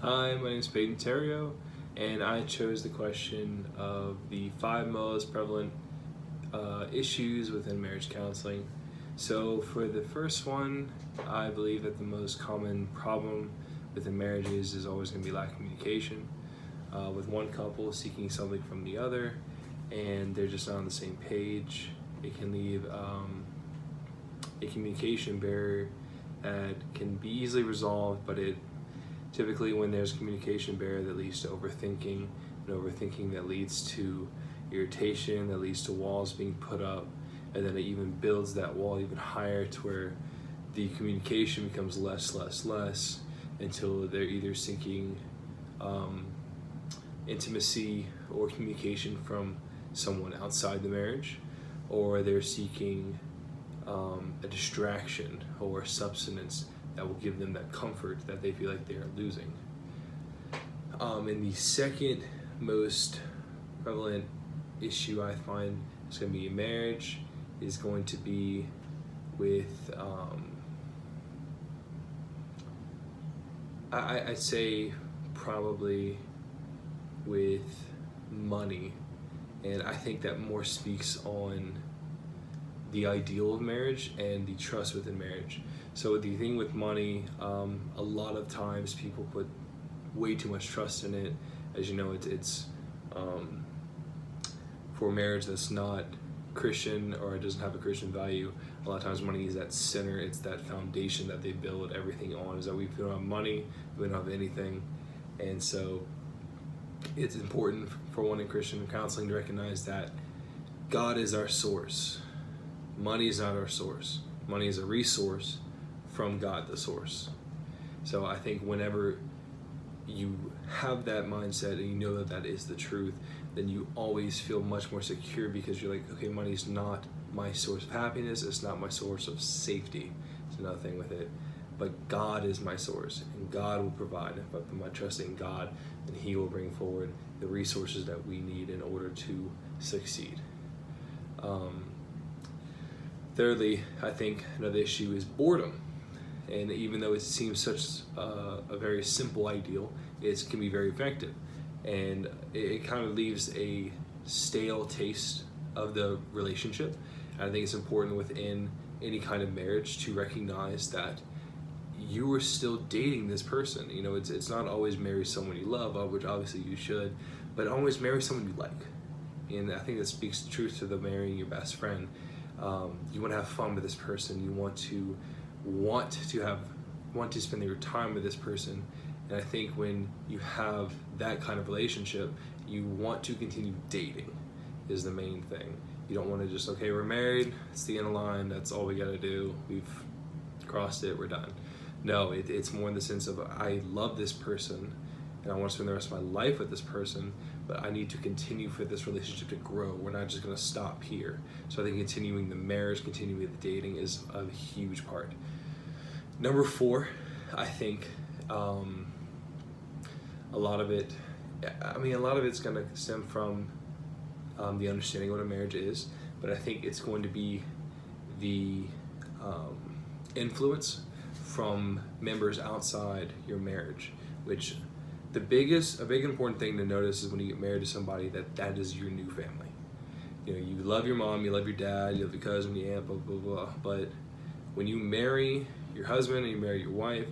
Hi, my name is Peyton Terrio, and I chose the question of the 5 most prevalent issues within marriage counseling. So, for the first one, I believe that the most common problem within marriages is always going to be lack of communication, with one couple seeking something from the other, and they're just not on the same page. It can leave a communication barrier that can be easily resolved, but it typically, when there's communication barrier, that leads to overthinking, and overthinking that leads to irritation, that leads to walls being put up, and then it even builds that wall even higher to where the communication becomes less until they're either seeking intimacy or communication from someone outside the marriage, or they're seeking a distraction or substance that will give them that comfort that they feel like they are losing. And the second most prevalent issue I find is going to be in marriage is going to be with, I'd say probably with money. And I think that more speaks on the ideal of marriage and the trust within marriage. So the thing with money, a lot of times people put way too much trust in it. As you know, it's for marriage that's not Christian or it doesn't have a Christian value. A lot of times money is that center, it's that foundation that they build everything on, is that if we don't have money, we don't have anything. And so it's important for one in Christian counseling to recognize that God is our source. Money is not our source. Money is a resource from God, the source. So I think whenever you have that mindset and you know that that is the truth, then you always feel much more secure, because you're like, okay, money is not my source of happiness. It's not my source of safety. It's another thing with it. But God is my source, and God will provide. If I put my trust in God, then He will bring forward the resources that we need in order to succeed. Thirdly, I think another issue is boredom. And even though it seems such a very simple ideal, it can be very effective. And it kind of leaves a stale taste of the relationship. And I think it's important within any kind of marriage to recognize that you are still dating this person. You know, it's not always marry someone you love, which obviously you should, but always marry someone you like. And I think that speaks the truth to the marrying your best friend. You want to have fun with this person. You want to spend your time with this person. And I think when you have that kind of relationship, you want to continue dating is the main thing. You don't want to just, okay, we're married, it's the end of the line, that's all we got to do, we've crossed it, we're done. No, it's more in the sense of, I love this person and I want to spend the rest of my life with this person, but I need to continue for this relationship to grow. We're not just going to stop here. So I think continuing the marriage, continuing the dating is a huge part. Number 4, I think a lot of it's going to stem from the understanding of what a marriage is, but I think it's going to be the influence from members outside your marriage, which a big important thing to notice is when you get married to somebody that is your new family. You know, you love your mom, you love your dad, you love your cousin, your aunt, blah, blah, blah. But when you marry your husband and you marry your wife,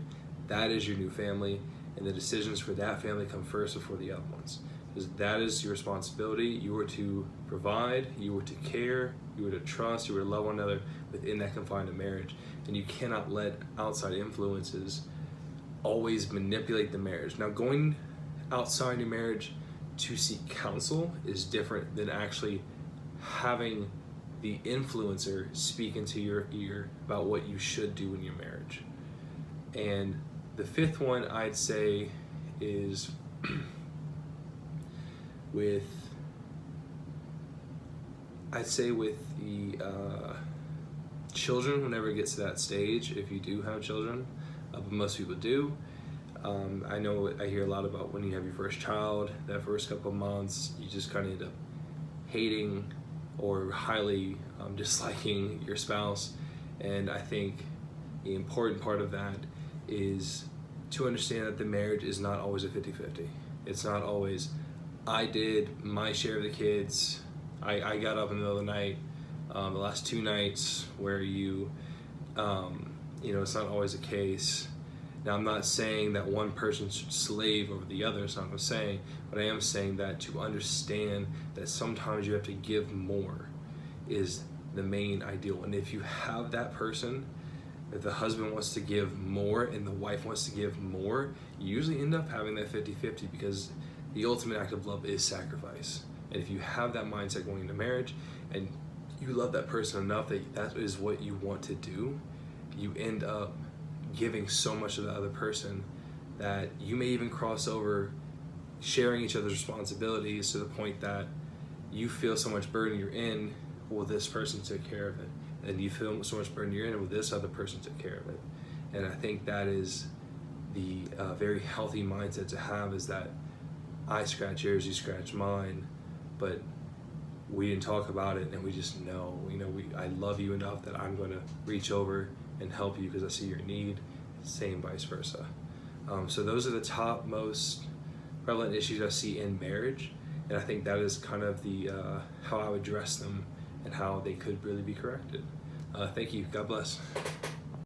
that is your new family, and the decisions for that family come first before the other ones. Because that is your responsibility. You are to provide, you are to care, you are to trust, you are to love one another within that confined of marriage. And you cannot let outside influences always manipulate the marriage. Now, going outside your marriage to seek counsel is different than actually having the influencer speak into your ear about what you should do in your marriage. And the 5th one I'd say is with the children, whenever it gets to that stage, if you do have children, but most people do. I know I hear a lot about when you have your first child, that first couple of months, you just kind of end up hating or highly disliking your spouse. And I think the important part of that is to understand that the marriage is not always a 50-50. It's not always, I did my share of the kids, I got up in the middle of the night, the last 2 nights where it's not always the case. Now, I'm not saying that one person should slave over the other, that's not what I'm saying, but I am saying that to understand that sometimes you have to give more is the main ideal. And if you have that person, if the husband wants to give more and the wife wants to give more, you usually end up having that 50-50 because the ultimate act of love is sacrifice. And if you have that mindset going into marriage and you love that person enough that that is what you want to do, you end up giving so much to the other person that you may even cross over sharing each other's responsibilities to the point that you feel so much burden you're in, well, this person took care of it. And you feel so much burden you're in, well, this other person took care of it. And I think that is the very healthy mindset to have, is that I scratch yours, you scratch mine, but we didn't talk about it and we just know, I love you enough that I'm going to reach over and help you because I see your need, same vice versa. So those are the top most prevalent issues I see in marriage, and I think that is kind of the how I would address them and how they could really be corrected. Thank you. God bless.